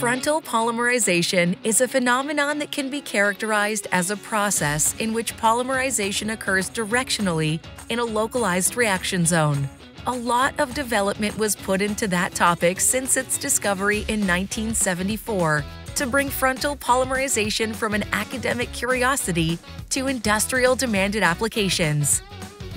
Frontal polymerization is a phenomenon that can be characterized as a process in which polymerization occurs directionally in a localized reaction zone. A lot of development was put into that topic since its discovery in 1974 to bring frontal polymerization from an academic curiosity to industrial demanded applications.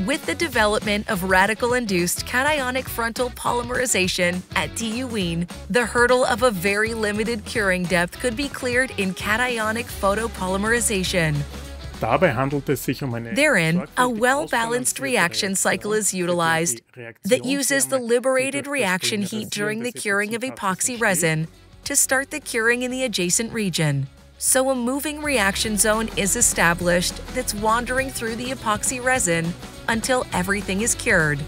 With the development of radical-induced cationic frontal polymerization at TU Wien, the hurdle of a very limited curing depth could be cleared in cationic photopolymerization. Therein, a well-balanced reaction cycle is utilized that uses the liberated reaction heat during the curing of epoxy resin to start the curing in the adjacent region. So a moving reaction zone is established that's wandering through the epoxy resin until everything is cured.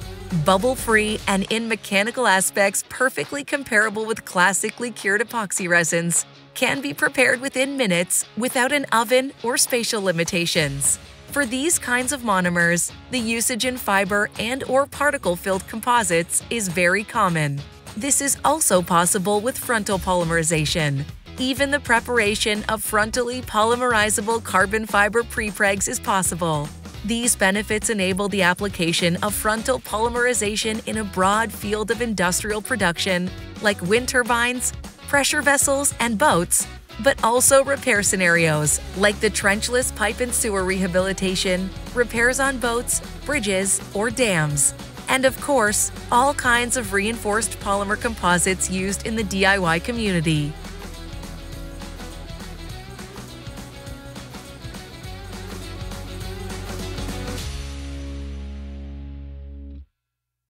Bubble-free and in mechanical aspects perfectly comparable with classically cured epoxy resins, can be prepared within minutes without an oven or spatial limitations. For these kinds of monomers, the usage in fiber and/or particle-filled composites is very common. This is also possible with frontal polymerization. Even the preparation of frontally polymerizable carbon fiber prepregs is possible. These benefits enable the application of frontal polymerization in a broad field of industrial production, like wind turbines, pressure vessels, and boats, but also repair scenarios, like the trenchless pipe and sewer rehabilitation, repairs on boats, bridges, or dams. And of course, all kinds of reinforced polymer composites used in the DIY community.